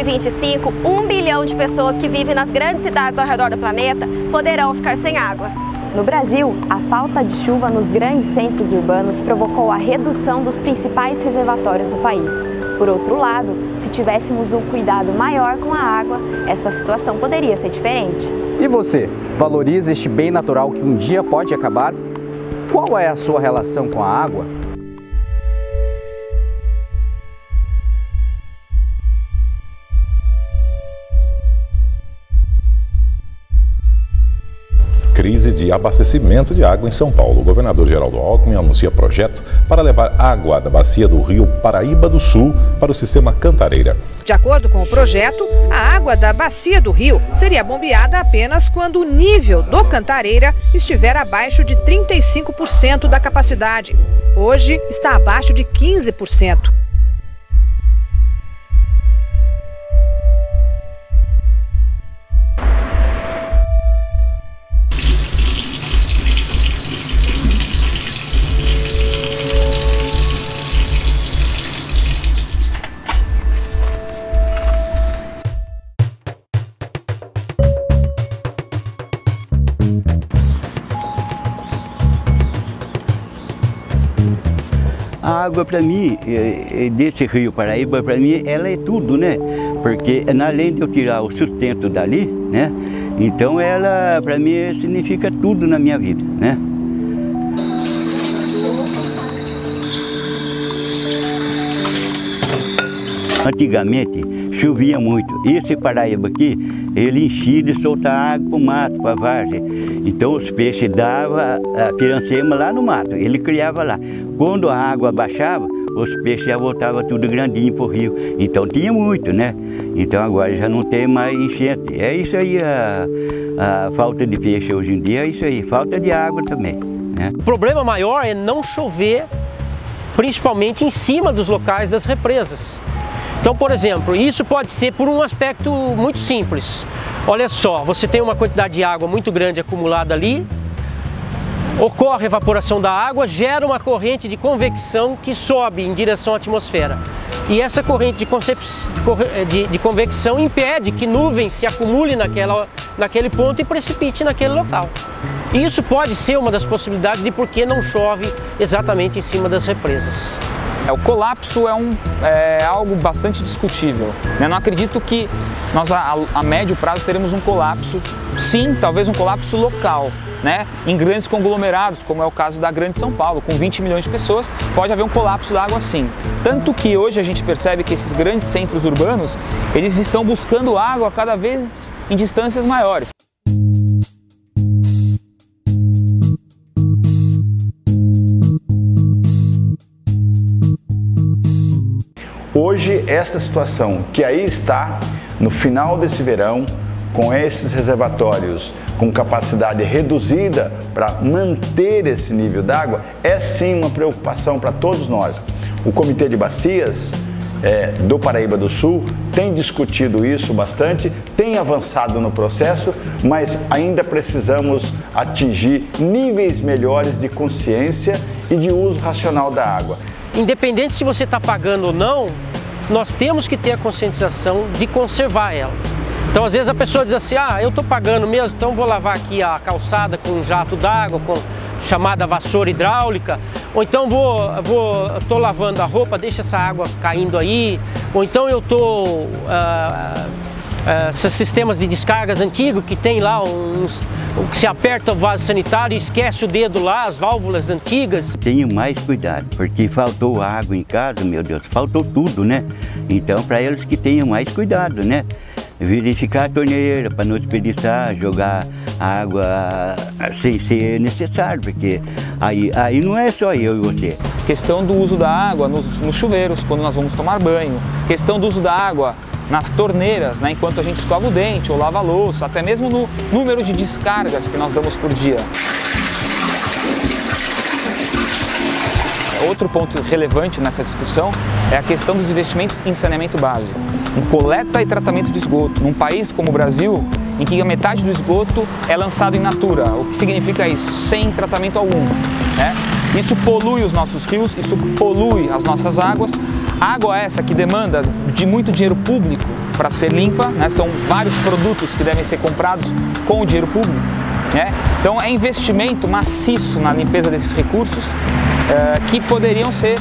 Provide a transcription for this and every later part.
2025, 1 bilhão de pessoas que vivem nas grandes cidades ao redor do planeta poderão ficar sem água. No Brasil, a falta de chuva nos grandes centros urbanos provocou a redução dos principais reservatórios do país. Por outro lado, se tivéssemos um cuidado maior com a água, esta situação poderia ser diferente. E você, valoriza este bem natural que um dia pode acabar? Qual é a sua relação com a água? Crise de abastecimento de água em São Paulo. O governador Geraldo Alckmin anuncia projeto para levar água da bacia do Rio Paraíba do Sul para o sistema Cantareira. De acordo com o projeto, a água da bacia do rio seria bombeada apenas quando o nível do Cantareira estiver abaixo de 35% da capacidade. Hoje está abaixo de 15%. A água para mim, desse rio Paraíba, para mim, ela é tudo, né? Porque além de eu tirar o sustento dali, né? Então ela, para mim, significa tudo na minha vida, né? Antigamente chovia muito. Esse Paraíba aqui, ele enchia de soltar água para o mato, para a várzea. Então os peixes davam a pirancema lá no mato, ele criava lá. Quando a água baixava, os peixes já voltavam tudo grandinho para o rio. Então tinha muito, né? Então agora já não tem mais enchente. É isso aí, a falta de peixe hoje em dia, é isso aí, falta de água também, né? O problema maior é não chover, principalmente em cima dos locais das represas. Então, por exemplo, isso pode ser por um aspecto muito simples. Olha só, você tem uma quantidade de água muito grande acumulada ali, ocorre a evaporação da água, gera uma corrente de convecção que sobe em direção à atmosfera. E essa corrente de convecção impede que nuvens se acumulem naquele ponto e precipite naquele local. E isso pode ser uma das possibilidades de por que não chove exatamente em cima das represas. O colapso é algo bastante discutível, né? Não acredito que nós a médio prazo teremos um colapso, sim, talvez um colapso local, né? Em grandes conglomerados, como é o caso da Grande São Paulo, com 20 milhões de pessoas, pode haver um colapso da água sim. Tanto que hoje a gente percebe que esses grandes centros urbanos, eles estão buscando água cada vez em distâncias maiores. Hoje, esta situação que aí está, no final desse verão, com esses reservatórios com capacidade reduzida para manter esse nível d'água, é sim uma preocupação para todos nós. O Comitê de Bacias do Paraíba do Sul tem discutido isso bastante, tem avançado no processo, mas ainda precisamos atingir níveis melhores de consciência e de uso racional da água. Independente se você está pagando ou não, nós temos que ter a conscientização de conservar ela. Então, às vezes a pessoa diz assim, eu estou pagando mesmo, então vou lavar aqui a calçada com um jato d'água, com chamada vassoura hidráulica, ou então estou lavando a roupa, deixa essa água caindo aí, ou então eu estou... esses sistemas de descargas antigos que tem lá que se aperta o vaso sanitário e esquece o dedo lá, as válvulas antigas. Tenho mais cuidado, porque faltou água em casa, meu Deus, faltou tudo, né? Então, para eles que tenham mais cuidado, né? Verificar a torneira para não desperdiçar, jogar água sem ser necessário, porque aí não é só eu e você. Questão do uso da água nos chuveiros, quando nós vamos tomar banho. Questão do uso da água nas torneiras, né, enquanto a gente escova o dente ou lava a louça, até mesmo no número de descargas que nós damos por dia. Outro ponto relevante nessa discussão é a questão dos investimentos em saneamento básico, em coleta e tratamento de esgoto. Num país como o Brasil, em que a metade do esgoto é lançado in natura, o que significa isso? Sem tratamento algum, né? Isso polui os nossos rios, isso polui as nossas águas. Água essa que demanda de muito dinheiro público para ser limpa, né? São vários produtos que devem ser comprados com o dinheiro público, né? Então é investimento maciço na limpeza desses recursos que poderiam ser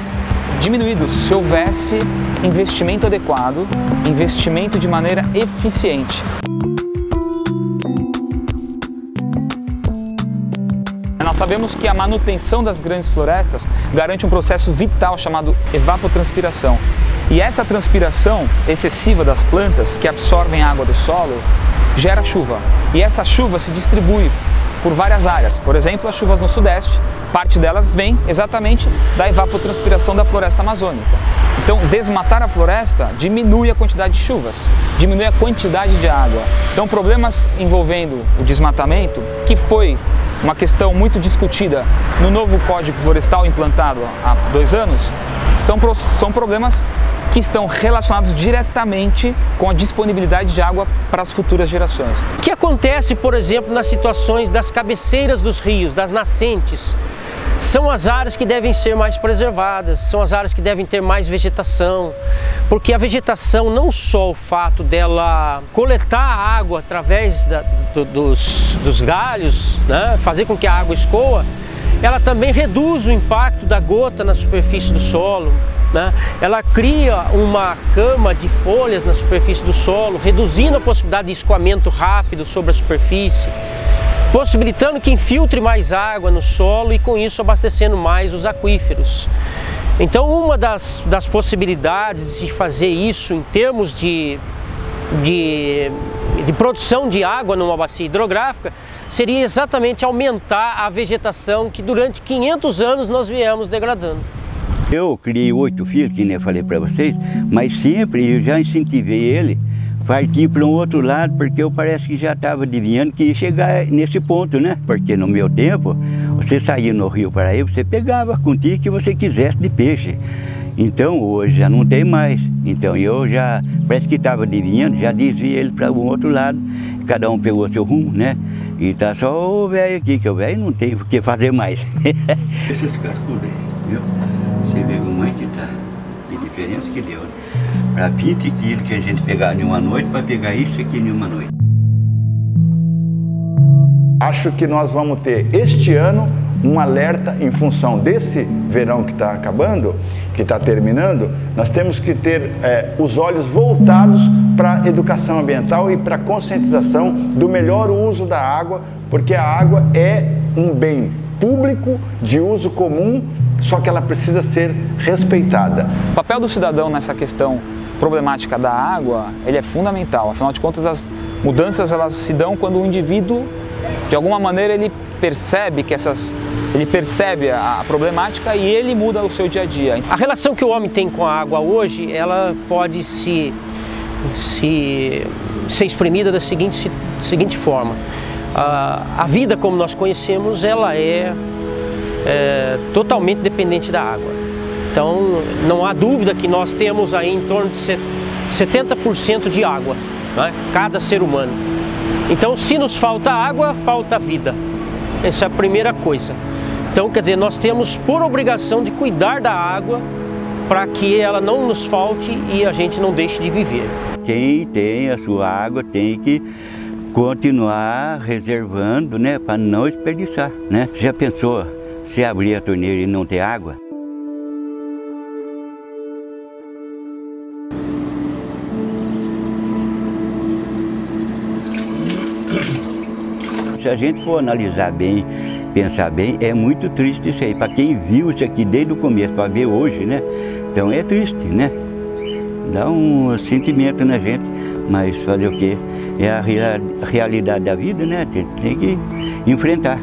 diminuídos se houvesse investimento adequado, investimento de maneira eficiente. Nós sabemos que a manutenção das grandes florestas garante um processo vital chamado evapotranspiração. E essa transpiração excessiva das plantas, que absorvem a água do solo, gera chuva. E essa chuva se distribui por várias áreas. Por exemplo, as chuvas no Sudeste, parte delas vem exatamente da evapotranspiração da floresta amazônica. Então, desmatar a floresta diminui a quantidade de chuvas, diminui a quantidade de água. Então, problemas envolvendo o desmatamento, que foi uma questão muito discutida no novo Código Florestal implantado há 2 anos, são problemas que estão relacionados diretamente com a disponibilidade de água para as futuras gerações. O que acontece, por exemplo, nas situações das cabeceiras dos rios, das nascentes? São as áreas que devem ser mais preservadas, são as áreas que devem ter mais vegetação, porque a vegetação, não só o fato dela coletar a água através dos galhos, né, fazer com que a água escoa, ela também reduz o impacto da gota na superfície do solo, né? Ela cria uma cama de folhas na superfície do solo, reduzindo a possibilidade de escoamento rápido sobre a superfície, possibilitando que infiltre mais água no solo e com isso abastecendo mais os aquíferos. Então uma das possibilidades de fazer isso em termos de produção de água numa bacia hidrográfica seria exatamente aumentar a vegetação que durante 500 anos nós viemos degradando. Eu criei 8 filhos, que nem eu falei para vocês, mas sempre eu já incentivei ele a partir para um outro lado, porque eu parece que já estava adivinhando que ia chegar nesse ponto, né? Porque no meu tempo, você saía no Rio Paraíba, você pegava contigo o que você quisesse de peixe. Então hoje já não tem mais. Então eu já, parece que estava adivinhando, já desviei ele para um outro lado, cada um pegou seu rumo, né? E tá só o velho aqui, que o velho não tem o que fazer mais. Esses cascudos aí, viu? Você vê como é que tá, que diferença que deu. Para 20 quilos que a gente pegava em uma noite, para pegar isso aqui em uma noite. Acho que nós vamos ter este ano um alerta em função desse verão que está acabando, que está terminando. Nós temos que ter os olhos voltados para a educação ambiental e para a conscientização do melhor uso da água, porque a água é um bem público de uso comum, só que ela precisa ser respeitada. O papel do cidadão nessa questão problemática da água, ele é fundamental. Afinal de contas, as mudanças elas se dão quando o indivíduo, de alguma maneira, ele percebe a problemática e ele muda o seu dia a dia. A relação que o homem tem com a água hoje, ela pode ser exprimida da seguinte forma. A vida como nós conhecemos, ela é totalmente dependente da água. Então não há dúvida que nós temos aí em torno de 70% de água, né? Cada ser humano. Então se nos falta água, falta vida. Essa é a primeira coisa. Então quer dizer, nós temos por obrigação de cuidar da água para que ela não nos falte e a gente não deixe de viver. Quem tem a sua água tem que continuar reservando, né, para não desperdiçar, né? Já pensou se abrir a torneira e não ter água? Se a gente for analisar bem, pensar bem, é muito triste isso aí. Para quem viu isso aqui desde o começo, para ver hoje, né? Então é triste, né? Dá um sentimento na gente, mas fazer o quê? É a realidade da vida, né? A gente tem que enfrentar.